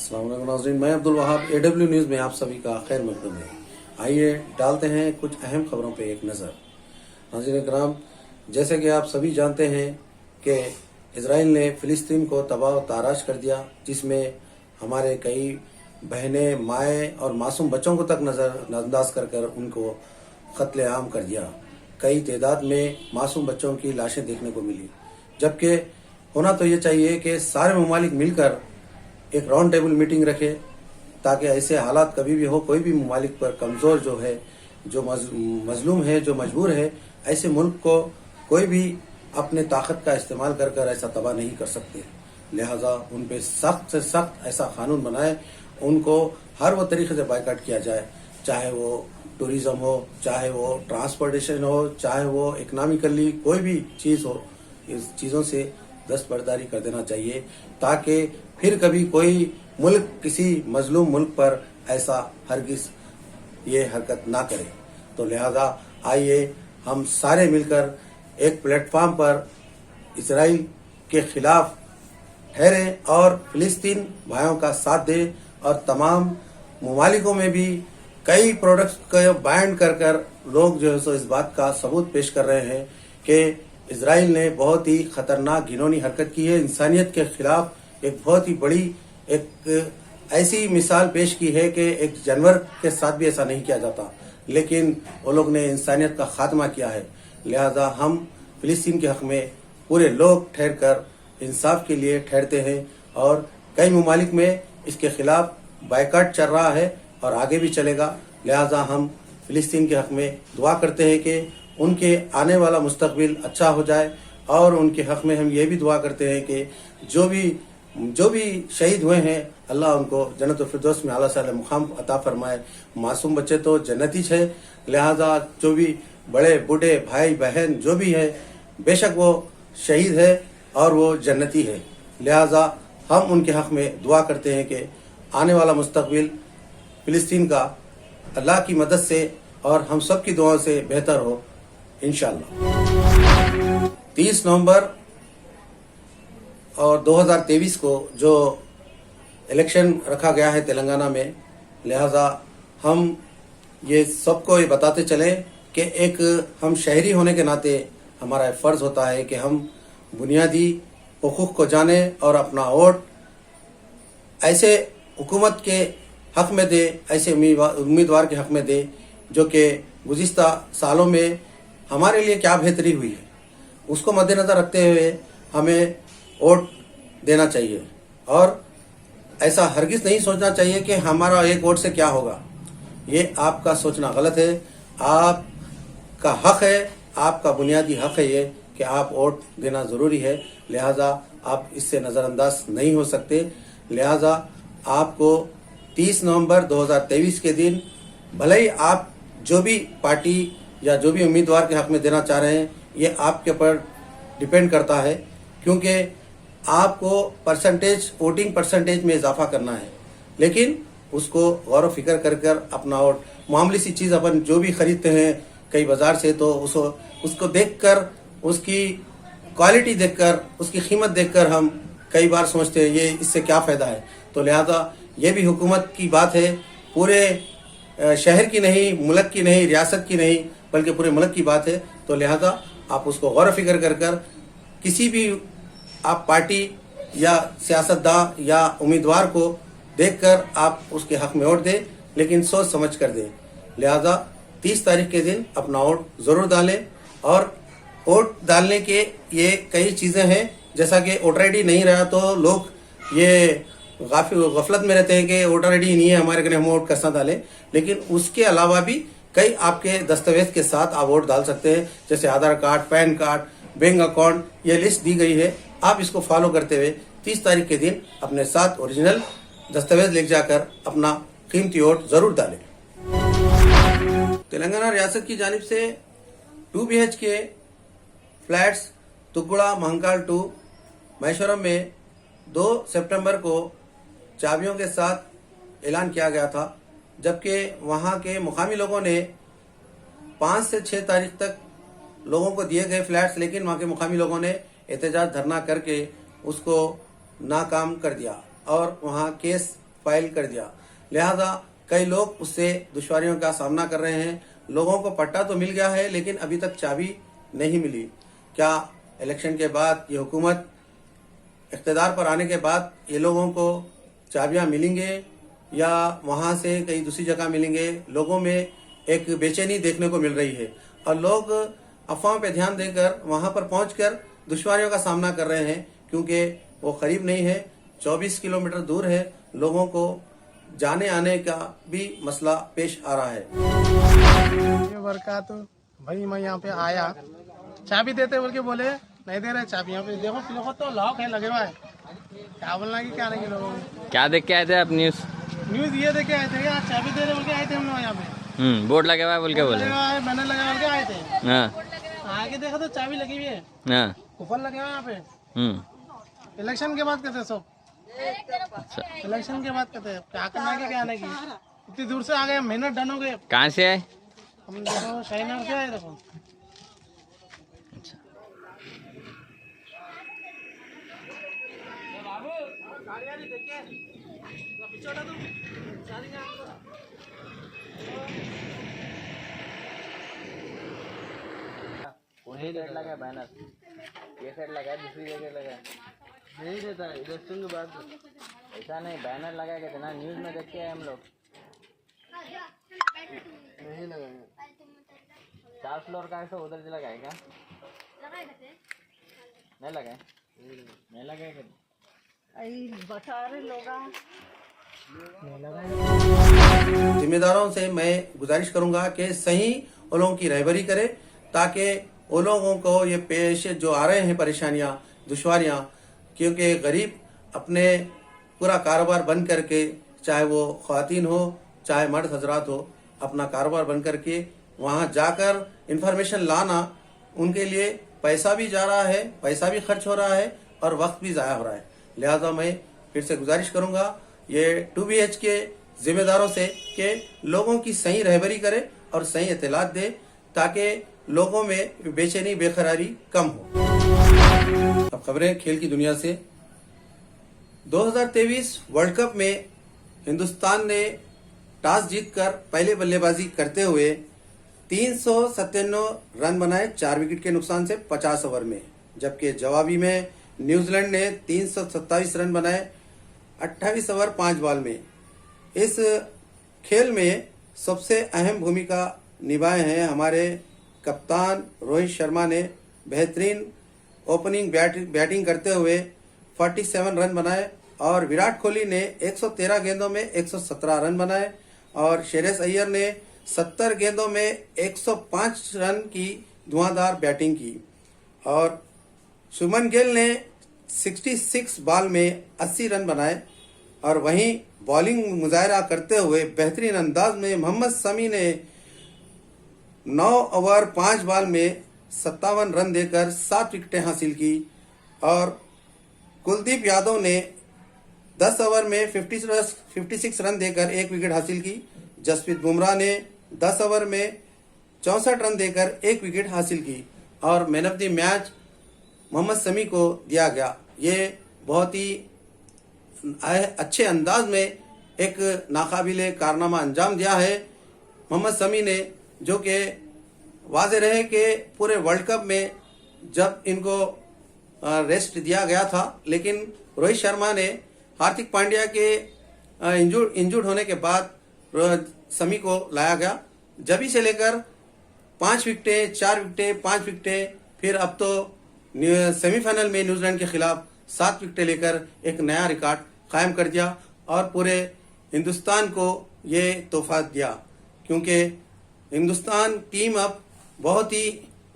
अस्सलाम वालेकुम नाज़रीन, मैं अब्दुल वहाब AW न्यूज़ में आप सभी का खैर मकदम है। आइए डालते हैं कुछ अहम खबरों पे एक नज़र। नाज़रीन इकराम, जैसे कि आप सभी जानते हैं कि इजराइल ने फ़िलिस्तीन को तबाह ताराश कर दिया, जिसमें हमारे कई बहनें, माएँ और मासूम बच्चों को तक नज़रअंदाज कर कर उनको कत्ले आम कर दिया। कई तादाद में मासूम बच्चों की लाशें देखने को मिली, जबकि होना तो ये चाहिए कि सारे ममालिक मिलकर एक राउंड टेबल मीटिंग रखे, ताकि ऐसे हालात कभी भी हो, कोई भी ममालिक पर कमज़ोर जो है, जो मजलूम है, जो मजबूर है, ऐसे मुल्क को कोई भी अपने ताकत का इस्तेमाल कर कर ऐसा तबाह नहीं कर सकते। लिहाजा उन पे सख्त से सख्त ऐसा कानून बनाए, उनको हर वो तरीके से बाइकाट किया जाए, चाहे वो टूरिज़्म हो, चाहे वो ट्रांसपोर्टेशन हो, चाहे वो इकनॉमिकली कोई भी चीज़ हो। इस चीज़ों से दस्तबरदारी कर देना चाहिए, ताकि फिर कभी कोई मुल्क किसी मजलूम मुल्क पर ऐसा हरगिज ये हरकत ना करे। तो लिहाजा आइए हम सारे मिलकर एक प्लेटफॉर्म पर इजराइल के खिलाफ ठहरें और फिलिस्तीन भाइयों का साथ दें, और तमाम ममालिकों में भी कई प्रोडक्ट्स को बैन कर कर लोग जो है सो इस बात का सबूत पेश कर रहे हैं कि इजराइल ने बहुत ही खतरनाक घिनौनी हरकत की है। इंसानियत के खिलाफ एक बहुत ही बड़ी एक ऐसी मिसाल पेश की है कि एक जानवर के साथ भी ऐसा नहीं किया जाता, लेकिन वो लोग ने इंसानियत का खात्मा किया है। लिहाजा हम फिलिस्तीन के हक में पूरे लोग ठहर कर इंसाफ के लिए ठहरते हैं, और कई ममालिक में इसके खिलाफ बाइकाट चल रहा है और आगे भी चलेगा। लिहाजा हम फिलिस्तीन के हक में दुआ करते हैं कि उनके आने वाला मुस्तकबिल अच्छा हो जाए, और उनके हक में हम ये भी दुआ करते हैं कि जो भी शहीद हुए हैं, अल्लाह उनको जन्नत फिरदौस में आला साले मुकाम अता फरमाए। मासूम बच्चे तो जन्नती है, लिहाजा जो भी बड़े बूढ़े भाई बहन जो भी है, बेशक वो शहीद है और वो जन्नती है। लिहाजा हम उनके हक में दुआ करते हैं कि आने वाला मुस्तकबिल फिलिस्तीन का अल्लाह की मदद से और हम सब की दुआओं से बेहतर हो इंशाअल्लाह। 30 नवंबर और 2023 को जो इलेक्शन रखा गया है तेलंगाना में, लिहाजा हम ये सबको ये बताते चलें कि एक हम शहरी होने के नाते हमारा फ़र्ज़ होता है कि हम बुनियादी हुकूक़ को जानें और अपना वोट ऐसे हुकूमत के हक़ में दे, ऐसे उम्मीदवार के हक़ में दे जो कि गुज़िश्ता सालों में हमारे लिए क्या बेहतरी हुई है, उसको मद्देनज़र रखते हुए हमें वोट देना चाहिए। और ऐसा हरगिज़ नहीं सोचना चाहिए कि हमारा एक वोट से क्या होगा। ये आपका सोचना गलत है। आपका हक़ है, आपका बुनियादी हक़ है ये कि आप वोट देना ज़रूरी है। लिहाजा आप इससे नज़रअंदाज नहीं हो सकते। लिहाजा आपको 30 नवंबर 2023 के दिन भले ही आप जो भी पार्टी या जो भी उम्मीदवार के हक़ में देना चाह रहे हैं, ये आपके ऊपर डिपेंड करता है, क्योंकि आपको वोटिंग परसेंटेज में इजाफा करना है, लेकिन उसको गौर फिक्र कर कर अपना वोट, मामूली सी चीज़ अपन जो भी खरीदते हैं कई बाज़ार से, तो उसको देखकर, उसकी क्वालिटी देखकर, उसकी कीमत देखकर हम कई बार सोचते हैं ये इससे क्या फ़ायदा है। तो लिहाजा ये भी हुकूमत की बात है, पूरे शहर की नहीं, मुल्क की नहीं, रियासत की नहीं, बल्कि पूरे मुल्क की बात है। तो लिहाजा आप उसको गौर फिक्र कर कर किसी भी आप पार्टी या सियासतदान या उम्मीदवार को देखकर आप उसके हक़ में वोट दें, लेकिन सोच समझ कर दें। लिहाजा 30 तारीख के दिन अपना वोट ज़रूर डालें। और वोट डालने के ये कई चीज़ें हैं, जैसा कि वोटर आई डी नहीं रहा तो लोग ये गफलत में रहते हैं कि वोटर आई डी नहीं है हमारे घर, हम वोट कैसा डालें। लेकिन उसके अलावा भी कई आपके दस्तावेज के साथ आप वोट डाल सकते हैं, जैसे Aadhaar card, PAN card, bank account, ये लिस्ट दी गई है। आप इसको फॉलो करते हुए 30 तारीख के दिन अपने साथ ओरिजिनल दस्तावेज ले जाकर अपना कीमती वोट ज़रूर डालें। तेलंगाना रियासत की जानिब से 2 BHK फ्लैट्स तुगुड़ा महंकाल 2 महेश्वरम में 2 सितंबर को चाबियों के साथ ऐलान किया गया था, जबकि वहां के मुकामी लोगों ने 5 से 6 तारीख तक लोगों को दिए गए फ्लैट्स, लेकिन वहां के मुकामी लोगों ने एहतजाज धरना करके उसको नाकाम कर दिया और वहां केस फाइल कर दिया। लिहाजा कई लोग उससे दुश्वारियों का सामना कर रहे हैं। लोगों को पट्टा तो मिल गया है लेकिन अभी तक चाबी नहीं मिली। क्या इलेक्शन के बाद ये हुकूमत इख्तिदार पर आने के बाद ये लोगों को चाबियां मिलेंगे या वहां से कहीं दूसरी जगह मिलेंगे? लोगों में एक बेचैनी देखने को मिल रही है और लोग अफवाहों पे ध्यान देकर वहां पर पहुंचकर दुश्वारियों का सामना कर रहे हैं क्योंकि वो करीब नहीं है, 24 किलोमीटर दूर है। लोगों को जाने आने का भी मसला पेश आ रहा है। बरकत भाई मैं यहाँ पे आया, चाबी देते बोल के बोले नहीं दे रहे चाबी। यहाँ पे देखो तो लॉक है लगे हुआ है। क्या बोलना कि क्या नहीं लोगों को। क्या देख के आए थे आप? न्यूज ये देख के आए थे यार, चाबी दे रहे बोल के आए थे हम लोग यहाँ पे। बोर्ड लगे हुआ है बोल के बोले? मैंने लगा बोल के आए थे। हाँ आगे देखा तो चाबी लगी हुई है, हाँ कूपन लगे हुए यहाँ पे। इलेक्शन के बाद कहते हैं सब, अच्छा। इलेक्शन के बाद कहते हैं क्या करना है क्या आने की। इतनी दूर से आ गए, मेहनत डन हो गए। कहाँ से आए? हम देखो शाहीनगर से आए। देखो अच्छा। वही साइड लगा बैनर, ये साइड लगा दूसरी जगह लगा नहीं देता है। इलेक्शन के बाद ऐसा नहीं, बैनर लगा के ना न्यूज में देख के आए हम लोग। नहीं लगाएंगे। 4 फ्लोर का है तो उधर से लगाए क्या? नहीं लगाए, नहीं लगाए जिम्मेदारों से मैं गुजारिश करूंगा कि सही वो लोगों की रहबरी करे ताकि वो लोगों को ये पेश जो आ रहे हैं परेशानियां, दुश्वारियां, क्योंकि गरीब अपने पूरा कारोबार बंद करके, चाहे वो ख्वातीन हो चाहे मर्द हजरात हो, अपना कारोबार बंद करके वहां जाकर इंफॉर्मेशन लाना, उनके लिए पैसा भी जा रहा है, पैसा भी खर्च हो रहा है और वक्त भी ज़ाया हो रहा है। लिहाजा मैं फिर से गुजारिश करूंगा ये 2BH के जिम्मेदारों से कि लोगों की सही रहबरी करे और सही इत्तलात दे ताकि लोगों में बेचैनी बेकरारी कम हो। अब खबरें खेल की दुनिया से। 2023 वर्ल्ड कप में हिंदुस्तान ने टॉस जीतकर पहले बल्लेबाजी करते हुए 397 रन बनाए 4 विकेट के नुकसान से 50 ओवर में, जबकि जवाबी में न्यूजीलैंड ने 327 रन बनाए 28 ओवर 5 बॉल में। इस खेल में सबसे अहम भूमिका निभाए हैं हमारे कप्तान रोहित शर्मा ने। बेहतरीन ओपनिंग बैटिंग करते हुए 47 रन बनाए और विराट कोहली ने 113 गेंदों में 117 रन बनाए और श्रेयस अय्यर ने 70 गेंदों में 105 रन की धुआंधार बैटिंग की और शुभमन गिल ने 66 बॉल में 80 रन बनाए। और वहीं बॉलिंग मुजाहरा करते हुए बेहतरीन अंदाज में मोहम्मद शमी ने 9 ओवर 5 बॉल में 57 रन देकर 7 विकेटें हासिल की और कुलदीप यादव ने 10 ओवर में 56 रन देकर 1 विकेट हासिल की। जसप्रीत बुमराह ने 10 ओवर में 64 रन देकर 1 विकेट हासिल की और man of the match Mohammed Shami को दिया गया। ये बहुत ही अच्छे अंदाज में एक नाकाबिले कारनामा अंजाम दिया है मोहम्मद शमी ने, जो कि वाज़ेह रहे कि पूरे वर्ल्ड कप में जब इनको रेस्ट दिया गया था, लेकिन रोहित शर्मा ने हार्दिक पांड्या के इंजूर्ड होने के बाद शमी को लाया गया। जब से लेकर 5 विकेटें, 4 विकेटें, 5 विकेटें, फिर अब तो सेमीफाइनल में न्यूजीलैंड के खिलाफ 7 विकेटें लेकर एक नया रिकॉर्ड कायम कर दिया और पूरे हिंदुस्तान को ये तोहफा दिया, क्योंकि हिंदुस्तान टीम अब बहुत ही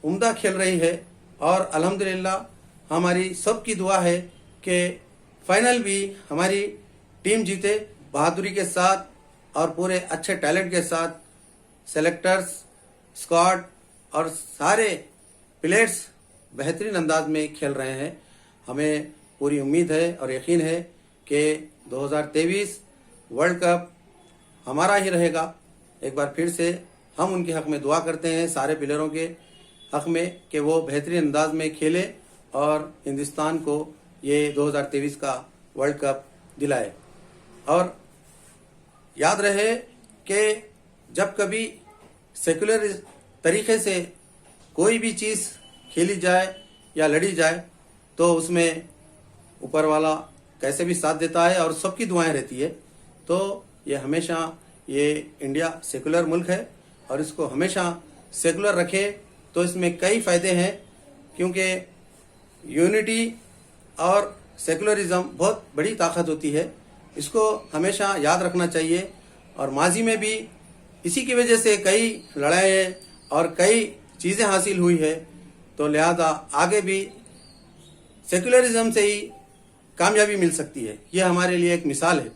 उम्दा खेल रही है और अल्हम्दुलिल्लाह हमारी सबकी दुआ है कि फाइनल भी हमारी टीम जीते बहादुरी के साथ और पूरे अच्छे टैलेंट के साथ। सेलेक्टर्स, स्क्वाड और सारे प्लेयर्स बेहतरीन अंदाज में खेल रहे हैं। हमें पूरी उम्मीद है और यकीन है कि 2023 वर्ल्ड कप हमारा ही रहेगा। एक बार फिर से हम उनके हक में दुआ करते हैं, सारे प्लेयरों के हक में, कि वो बेहतरीन अंदाज में खेले और हिंदुस्तान को ये 2023 का वर्ल्ड कप दिलाए। और याद रहे कि जब कभी सेकुलर तरीके से कोई भी चीज़ खेली जाए या लड़ी जाए तो उसमें ऊपर वाला कैसे भी साथ देता है और सबकी दुआएं रहती है। तो ये हमेशा ये इंडिया सेकुलर मुल्क है और इसको हमेशा सेकुलर रखे तो इसमें कई फ़ायदे हैं, क्योंकि यूनिटी और सेकुलरिज्म बहुत बड़ी ताकत होती है। इसको हमेशा याद रखना चाहिए और माजी में भी इसी की वजह से कई लड़ाइयाँ और कई चीज़ें हासिल हुई है। तो लिहाजा आगे भी सेकुलरिज्म से ही कामयाबी मिल सकती है। ये हमारे लिए एक मिसाल है।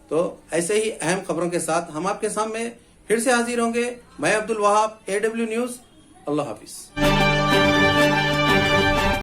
तो ऐसे ही अहम खबरों के साथ हम आपके सामने फिर से हाजिर होंगे। मैं अब्दुल वहाब, AW न्यूज़। अल्लाह हाफिज़।